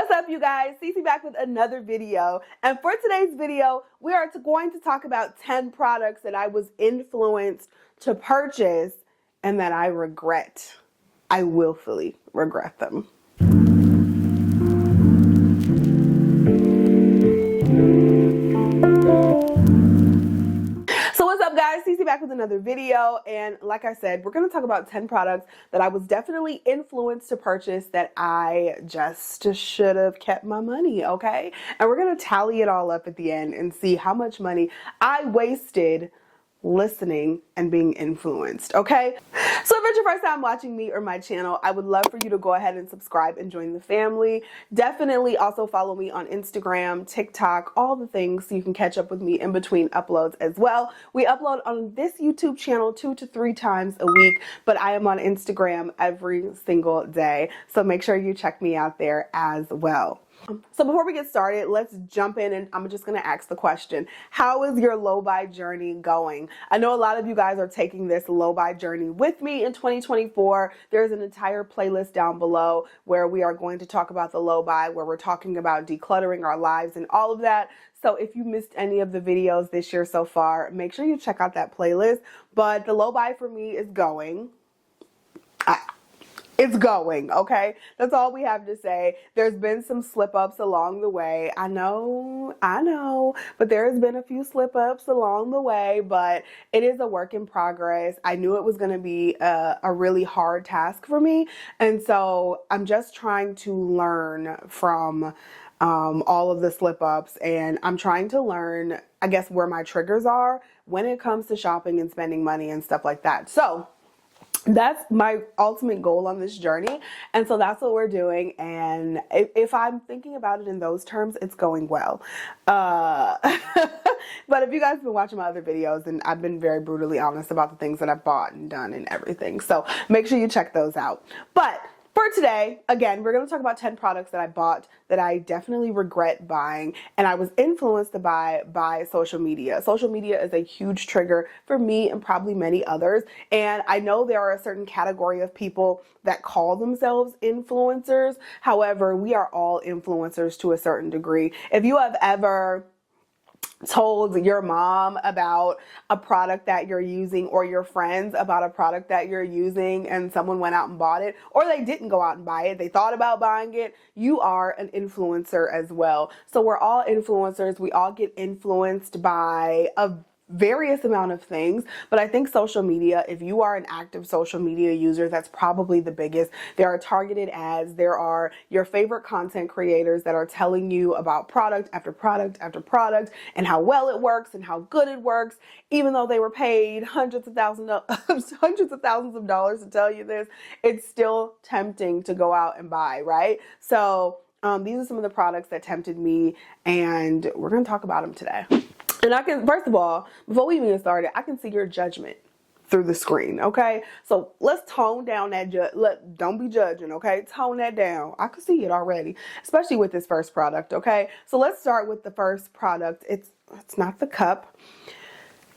What's up, you guys? Cece back with another video. And for today's video, we are going to talk about 10 products that I was influenced to purchase and that I regret. I willfully regret them. So what's up, guys? Cece back with another video, and like I said, we're going to talk about 10 products that I was definitely influenced to purchase that I just should have kept my money, okay? And we're going to tally it all up at the end and see how much money I wasted listening and being influenced, okay? So if it's your first time watching me or my channel, I would love for you to go ahead and subscribe and join the family. Definitely also follow me on Instagram, TikTok, all the things, so you can catch up with me in between uploads as well. We upload on this YouTube channel 2 to 3 times a week, but I am on Instagram every single day. So make sure you check me out there as well. So before we get started, let's jump in, and I'm just going to ask the question, how is your low buy journey going? I know a lot of you guys are taking this low buy journey with me in 2024. There's an entire playlist down below where we are going to talk about the low buy, where we're talking about decluttering our lives and all of that. So if you missed any of the videos this year so far, make sure you check out that playlist. But the low buy for me is going. It's going, okay? That's all we have to say. There's been some slip-ups along the way. I know, but there's been a few slip-ups along the way, but it is a work in progress. I knew it was going to be a really hard task for me, and so I'm just trying to learn from all of the slip-ups, and I'm trying to learn, I guess, where my triggers are when it comes to shopping and spending money and stuff like that. So that's my ultimate goal on this journey, and so that's what we're doing. And if I'm thinking about it in those terms, it's going well. But if you guys have been watching my other videos, then I've been very brutally honest about the things that I've bought and done and everything, so make sure you check those out. But for today, again, we're going to talk about 10 products that I bought that I definitely regret buying, and I was influenced to buy by social media. Social media is a huge trigger for me and probably many others, and I know there are a certain category of people that call themselves influencers. However, we are all influencers to a certain degree. If you have ever told your mom about a product that you're using, or your friends about a product that you're using, and someone went out and bought it, or they didn't go out and buy it, they thought about buying it, you are an influencer as well. So we're all influencers. We all get influenced by a various amount of things, but I think social media, if you are an active social media user, that's probably the biggest. There are targeted ads. There are your favorite content creators that are telling you about product after product after product, and how well it works and how good it works, even though they were paid hundreds of thousands of dollars to tell you this. It's still tempting to go out and buy, right? So these are some of the products that tempted me, and we're going to talk about them today. And I can, first of all, before we even get started, I can see your judgment through the screen, okay? So let's tone down that don't be judging, okay? Tone that down. I can see it already, especially with this first product, okay? So let's start with the first product. It's not the cup.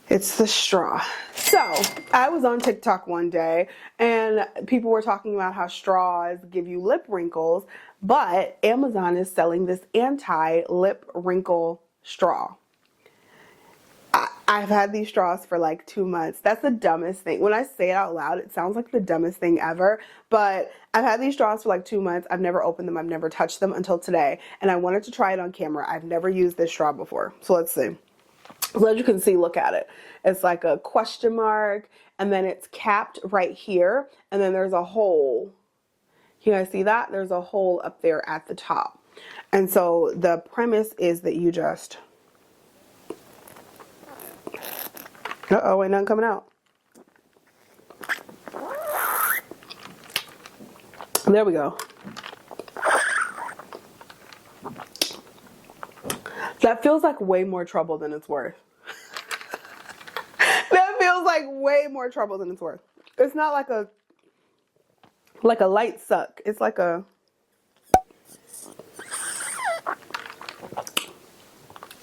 It's the straw. So I was on TikTok one day, and people were talking about how straws give you lip wrinkles, but Amazon is selling this anti-lip wrinkle straw. I've had these straws for like 2 months. That's the dumbest thing. When I say it out loud, it sounds like the dumbest thing ever. But I've had these straws for like 2 months. I've never opened them. I've never touched them until today. And I wanted to try it on camera. I've never used this straw before. So let's see. So as you can see, look at it. It's like a question mark. And then it's capped right here. And then there's a hole. You guys see that? There's a hole up there at the top. And so the premise is that you just... Uh-oh, ain't nothing coming out. There we go. That feels like way more trouble than it's worth. That feels like way more trouble than it's worth. It's not like a light suck. It's like a...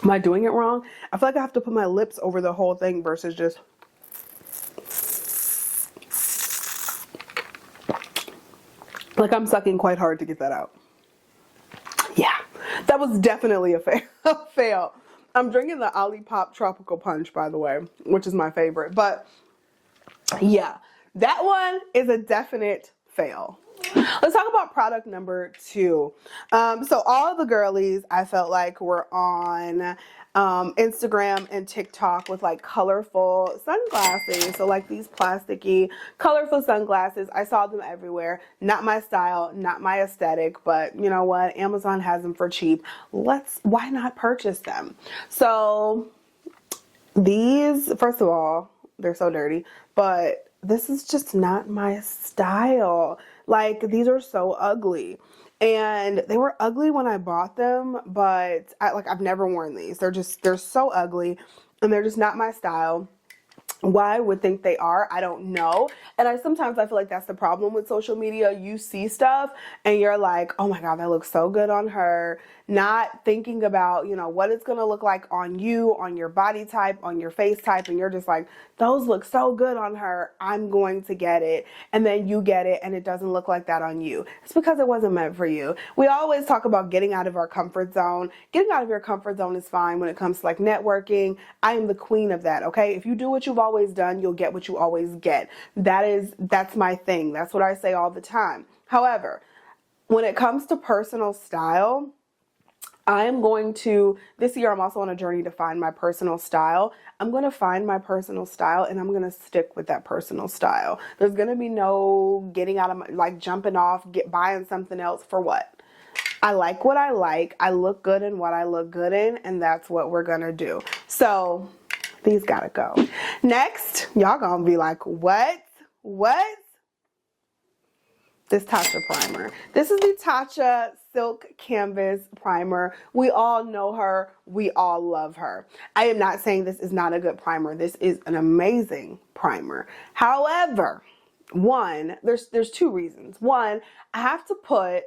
Am I doing it wrong? I feel like I have to put my lips over the whole thing versus just... Like I'm sucking quite hard to get that out. Yeah. That was definitely a fail. I'm drinking the Olipop Tropical Punch, by the way, which is my favorite. But yeah, that one is a definite fail. Let's talk about product number 2. So all the girlies, I felt like, were on Instagram and TikTok with like colorful sunglasses. So like these plasticky, colorful sunglasses. I saw them everywhere. Not my style, not my aesthetic, but you know what? Amazon has them for cheap. Why not purchase them? So these, first of all, they're so dirty, but this is just not my style. Like, these are so ugly. And they were ugly when I bought them, but I've never worn these. They're so ugly, and they're just not my style. Why I would think they are, I don't know. And sometimes I feel like that's the problem with social media. You see stuff and you're like, oh my God, that looks so good on her. Not thinking about, you know, what it's going to look like on you, on your body type, on your face type. And you're just like, those look so good on her. I'm going to get it. And then you get it and it doesn't look like that on you. It's because it wasn't meant for you. We always talk about getting out of our comfort zone. Getting out of your comfort zone is fine when it comes to like networking. I am the queen of that. Okay. If you do what you've always done, you'll get what you always get. That's my thing. That's what I say all the time. However, when it comes to personal style, this year I'm also on a journey to find my personal style. I'm going to find my personal style and I'm going to stick with that personal style. There's going to be no getting out of like jumping off, buying something else for what? I like what I like. I look good in what I look good in, and that's what we're going to do. So these gotta go. Next, y'all gonna be like, what? This Tatcha primer. This is the Tatcha Silk Canvas Primer. We all know her. We all love her. I am not saying this is not a good primer. This is an amazing primer. However, there's 2 reasons. One, I have to put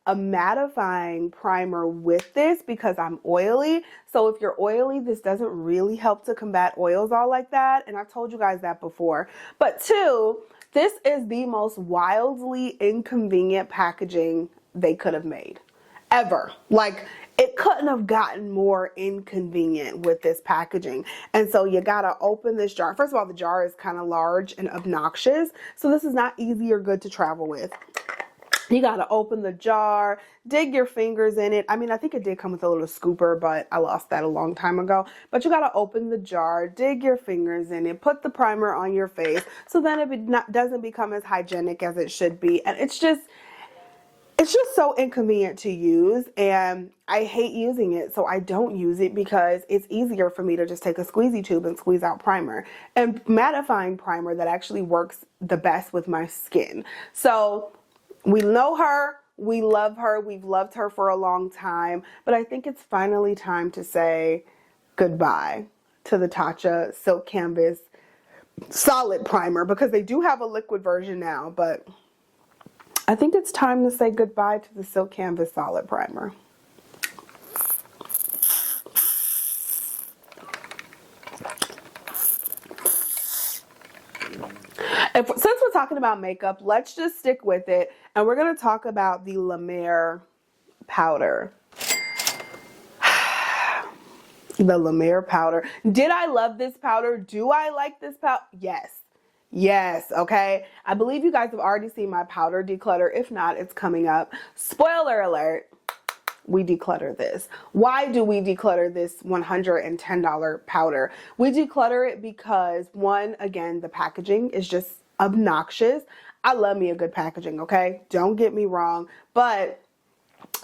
a mattifying primer with this because I'm oily. So if you're oily, this doesn't really help to combat oils all like that. And I've told you guys that before. But 2, this is the most wildly inconvenient packaging they could have made ever. Like, it couldn't have gotten more inconvenient with this packaging. And so you gotta open this jar. First of all, the jar is kind of large and obnoxious. So this is not easy or good to travel with. You got to open the jar, dig your fingers in it. I mean, I think it did come with a little scooper, but I lost that a long time ago. But you got to open the jar, dig your fingers in it, put the primer on your face so then it doesn't become as hygienic as it should be. And it's just so inconvenient to use, and I hate using it, so I don't use it because it's easier for me to just take a squeezy tube and squeeze out primer. And mattifying primer that actually works the best with my skin. So we know her, we love her, we've loved her for a long time, but I think it's finally time to say goodbye to the Tatcha Silk Canvas Solid Primer, because they do have a liquid version now, but I think it's time to say goodbye to the Silk Canvas Solid Primer. Since we're talking about makeup, let's just stick with it, and we're going to talk about the La Mer powder. The La Mer powder. Did I love this powder? Do I like this powder? Yes, okay? I believe you guys have already seen my powder declutter. If not, it's coming up. Spoiler alert. We declutter this. Why do we declutter this $110 powder? We declutter it because, one, again, the packaging is just obnoxious. I love me a good packaging, okay? Don't get me wrong. But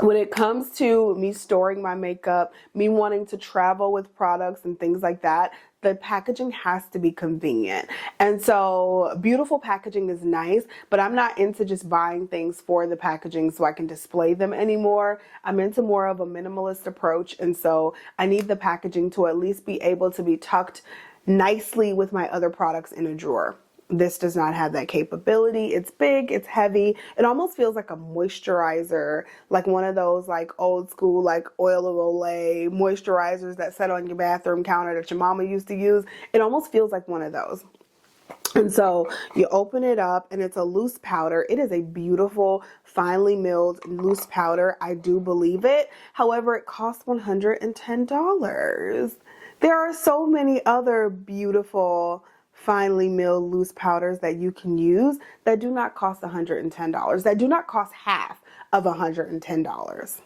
when it comes to me storing my makeup, me wanting to travel with products and things like that, the packaging has to be convenient. And so beautiful packaging is nice, but I'm not into just buying things for the packaging so I can display them anymore. I'm into more of a minimalist approach. And so I need the packaging to at least be able to be tucked nicely with my other products in a drawer. This does not have that capability. It's big, it's heavy. It almost feels like a moisturizer, like one of those like old school like oil of Olay moisturizers that set on your bathroom counter that your mama used to use. It almost feels like one of those. And so you open it up and it's a loose powder. It is a beautiful, finely milled loose powder. I do believe it. However, it costs $110. There are so many other beautiful, finely milled loose powders that you can use that do not cost $110, that do not cost half of $110.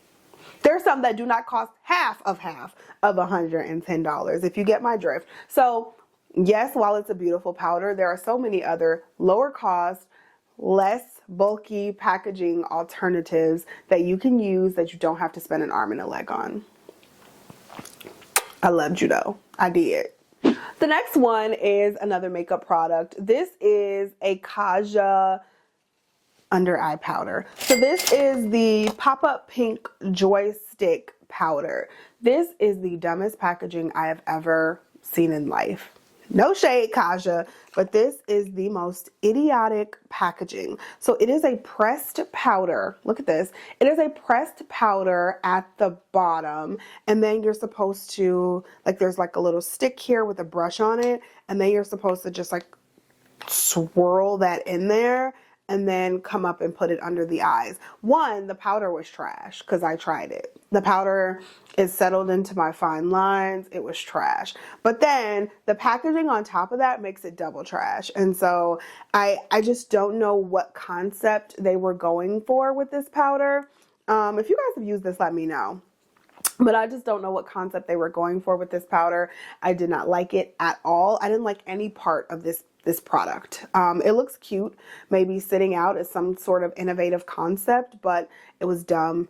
There's some that do not cost half of $110, if you get my drift. So yes, while it's a beautiful powder, there are so many other lower cost, less bulky packaging alternatives that you can use that you don't have to spend an arm and a leg on. I loved you though. I did. The next one is another makeup product. This is a Kaja under eye powder. So this is the pop-up pink joystick powder. This is the dumbest packaging I have ever seen in life. No shade, Kaja, but this is the most idiotic packaging. So it is a pressed powder. Look at this. It is a pressed powder at the bottom, and then you're supposed to, like, there's like a little stick here with a brush on it, and then you're supposed to just like swirl that in there and then come up and put it under the eyes. One, the powder was trash because I tried it. The powder is settled into my fine lines. It was trash. But then the packaging on top of that makes it double trash. And so I just don't know what concept they were going for with this powder. If you guys have used this, let me know. But I just don't know what concept they were going for with this powder. I did not like it at all. I didn't like any part of this product. It looks cute, maybe sitting out as some sort of innovative concept, but it was dumb.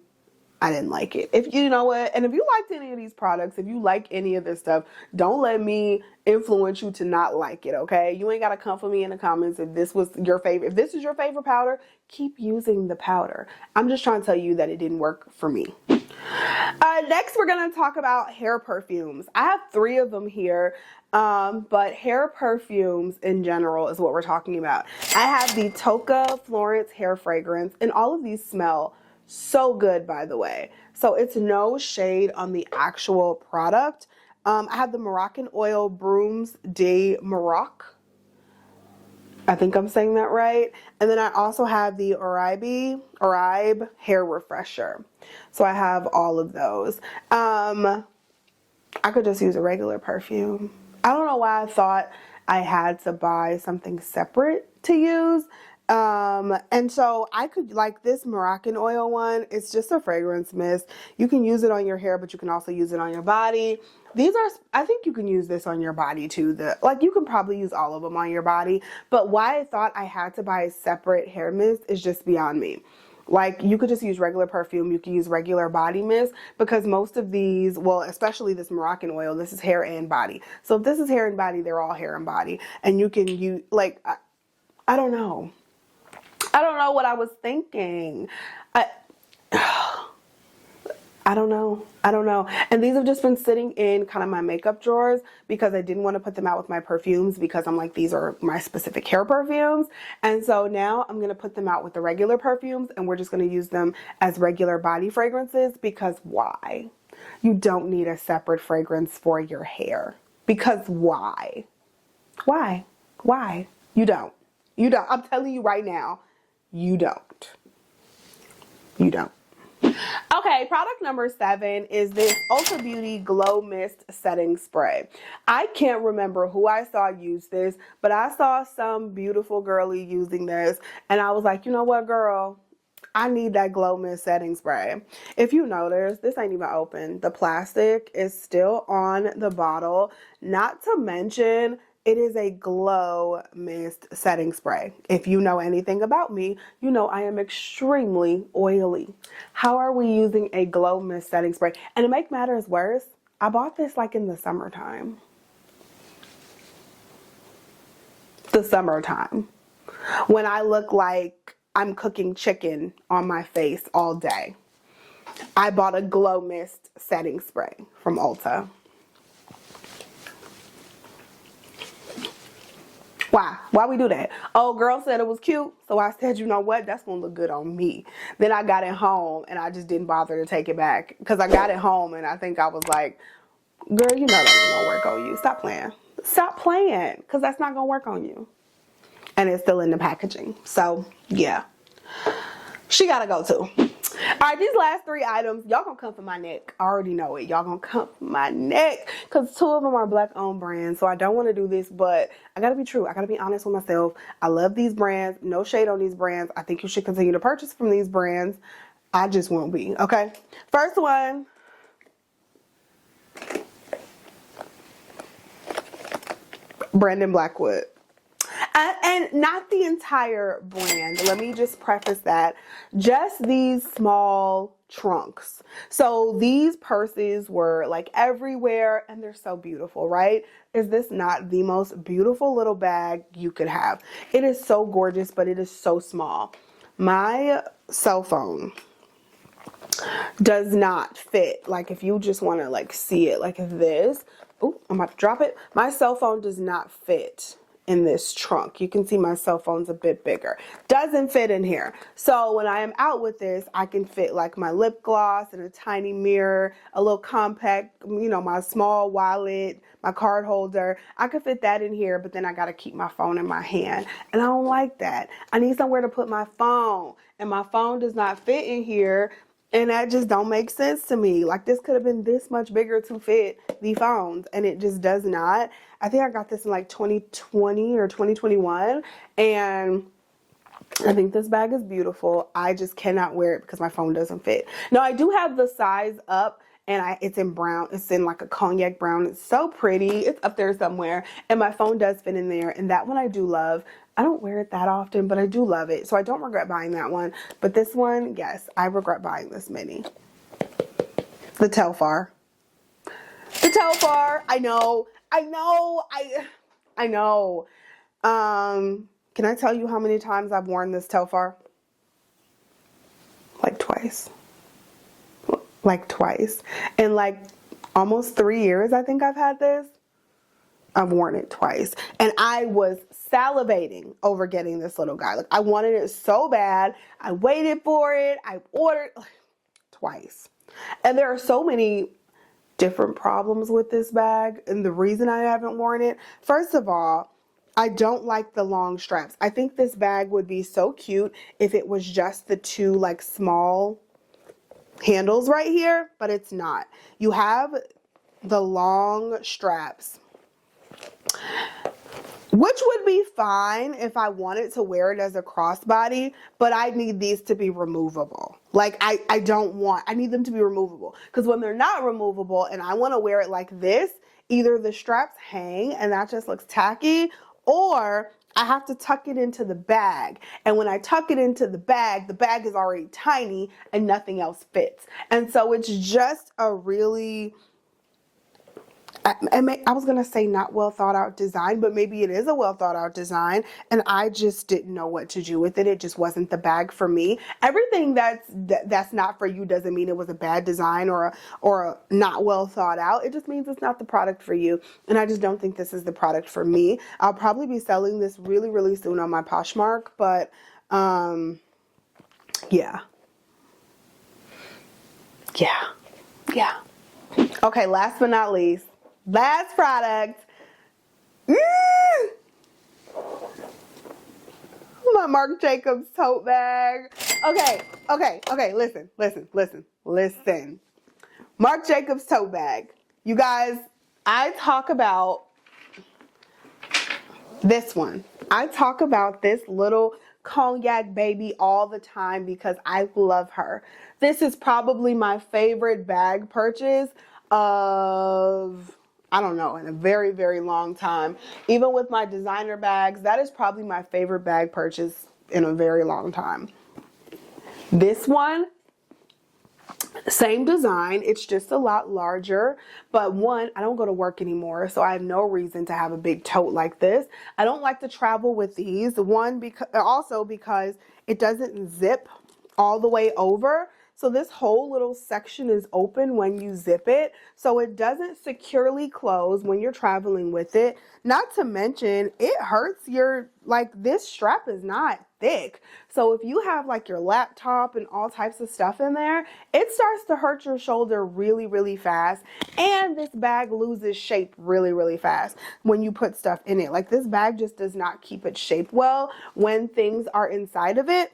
I didn't like it. If you know what, and if you liked any of these products, if you like any of this stuff, don't let me influence you to not like it, okay? You ain't got to come for me in the comments if this was your favorite. If this is your favorite powder, keep using the powder. I'm just trying to tell you that it didn't work for me. Next, we're going to talk about hair perfumes. I have 3 of them here, but hair perfumes in general is what we're talking about. I have the Tote Florence hair fragrance, and all of these smell so good, by the way. So it's no shade on the actual product. I have the Moroccan Oil Brooms de Morocco. I think I'm saying that right. And then I also have the Oribe Hair Refresher. So I have all of those. I could just use a regular perfume. I don't know why I thought I had to buy something separate to use. And so I could, like this Moroccan oil one, it's just a fragrance mist. You can use it on your hair, but you can also use it on your body. These are, I think you can use this on your body too. Like you can probably use all of them on your body, but why I thought I had to buy a separate hair mist is just beyond me. Like you could just use regular perfume, you can use regular body mist, because most of these, well, especially this Moroccan oil, this is hair and body. So if this is hair and body, they're all hair and body. And you can use, like, I don't know. I don't know what I was thinking. I don't know. And these have just been sitting in kind of my makeup drawers because I didn't want to put them out with my perfumes, because I'm like, these are my specific hair perfumes. And so now I'm going to put them out with the regular perfumes, and we're just going to use them as regular body fragrances, because why? You don't need a separate fragrance for your hair. Because why? Why? You don't. I'm telling you right now, you don't. Okay, product number 7 is this Ulta Beauty Glow Mist Setting Spray. I can't remember who I saw use this, but I saw some beautiful girly using this, and I was like, you know what, girl? I need that Glow Mist Setting Spray. If you notice, this ain't even open. The plastic is still on the bottle. Not to mention, it is a glow mist setting spray. If you know anything about me, you know I am extremely oily. How are we using a glow mist setting spray? And to make matters worse, I bought this like in the summertime. When I look like I'm cooking chicken on my face all day. I bought a glow mist setting spray from Ulta. Why we do that? Oh, girl said it was cute, so I said, you know what? That's gonna look good on me. Then I got it home, and I just didn't bother to take it back, because I got it home, and I think I was like, girl, you know that ain't gonna work on you. Stop playing, because that's not gonna work on you. and it's still in the packaging. So yeah, she gotta go too. All right, these last 3 items, y'all gonna come for my neck. I already know it. Y'all gonna come for my neck because 2 of them are black owned brands. So I don't want to do this, but I gotta be true. I gotta be honest with myself. I love these brands. No shade on these brands. I think you should continue to purchase from these brands. I just won't be. Okay. First one. Brandon Blackwood. And not the entire brand. Let me just preface that. Just these small trunks. So these purses were like everywhere and they're so beautiful, right? Is this not the most beautiful little bag you could have? It is so gorgeous, but it is so small. My cell phone does not fit. Like if you just want to like see it like this. Oh, I'm about to drop it. My cell phone does not fit in this trunk. You can see my cell phone's a bit bigger. Doesn't fit in here. So when I am out with this, I can fit like my lip gloss and a tiny mirror, a little compact, you know, my small wallet, my card holder. I could fit that in here, but then I got to keep my phone in my hand. And I don't like that. I need somewhere to put my phone, and my phone does not fit in here. And that just don't make sense to me. Like this could have been this much bigger to fit the phones, and it just does not. I think I got this in like 2020 or 2021, and I think this bag is beautiful. I just cannot wear it because my phone doesn't fit. Now I do have the size up, and it's in brown. It's in like a cognac brown. It's so pretty. It's up there somewhere, and my phone does fit in there, and that one I do love. I don't wear it that often, but I do love it. So I don't regret buying that one. But this one, yes, I regret buying this mini. The Telfar. The Telfar. I know. Can I tell you how many times I've worn this Telfar? Like twice. Like twice. In like almost 3 years, I think I've had this. I've worn it twice, and I was salivating over getting this little guy. Like I wanted it so bad. I waited for it. I ordered twice, and there are so many different problems with this bag. And the reason I haven't worn it, first of all, I don't like the long straps. I think this bag would be so cute if it was just the 2 like small handles right here, but it's not. You have the long straps, which would be fine if I wanted to wear it as a crossbody, but I need these to be removable. Like I need them to be removable, because when they're not removable and I want to wear it like this, either the straps hang and that just looks tacky, or I have to tuck it into the bag. And when I tuck it into the bag is already tiny and nothing else fits. And so it's just a really, I was going to say not well thought out design, but maybe it is a well thought out design, and I just didn't know what to do with it. It just wasn't the bag for me. Everything that's not for you doesn't mean it was a bad design or a not well thought out. It just means it's not the product for you, and I just don't think this is the product for me. I'll probably be selling this really, really soon on my Poshmark, but yeah. Okay, last but not least. Last product. My Marc Jacobs tote bag. Okay. Listen. Marc Jacobs tote bag. You guys, I talk about this one. I talk about this little cognac baby all the time because I love her. This is probably my favorite bag purchase of, I don't know, in a very, very long time. Even with my designer bags, that is probably my favorite bag purchase in a very long time. This one, same design, it's just a lot larger, but one, I don't go to work anymore, so I have no reason to have a big tote like this. I don't like to travel with these. One, because it doesn't zip all the way over. So this whole little section is open when you zip it, so it doesn't securely close when you're traveling with it. Not to mention, it hurts your, like, this strap is not thick. So if you have like your laptop and all types of stuff in there, it starts to hurt your shoulder really, really fast. And this bag loses shape really, really fast when you put stuff in it. Like this bag just does not keep its shape well when things are inside of it.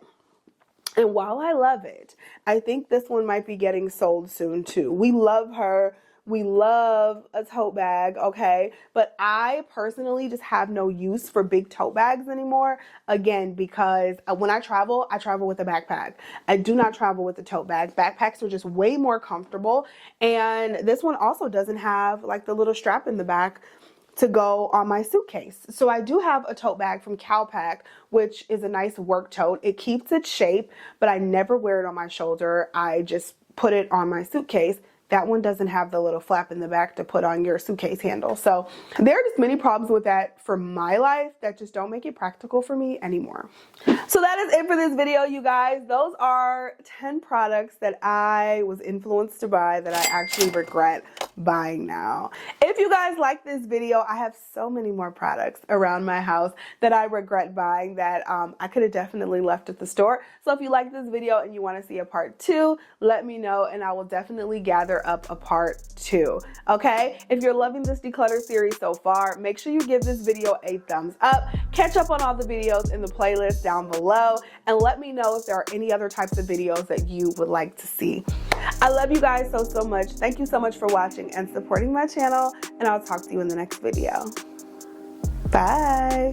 And while I love it, I think this one might be getting sold soon too. We love her. We love a tote bag, okay? But I personally just have no use for big tote bags anymore. Again, because when I travel with a backpack. I do not travel with a tote bag. Backpacks are just way more comfortable. And this one also doesn't have like the little strap in the back to go on my suitcase. So I do have a tote bag from Calpac, which is a nice work tote. It keeps its shape, but I never wear it on my shoulder. I just put it on my suitcase. That one doesn't have the little flap in the back to put on your suitcase handle. So there are just many problems with that for my life that just don't make it practical for me anymore. So that is it for this video, you guys. Those are 10 products that I was influenced to buy that I actually regret buying now. If you guys like this video, I have so many more products around my house that I regret buying that I could have definitely left at the store. So if you like this video and you want to see a part 2, let me know and I will definitely gather up a part 2. Okay, if you're loving this declutter series so far, make sure you give this video a thumbs up, catch up on all the videos in the playlist down below, and let me know if there are any other types of videos that you would like to see. I love you guys so much. Thank you so much for watching and supporting my channel, and I'll talk to you in the next video. Bye.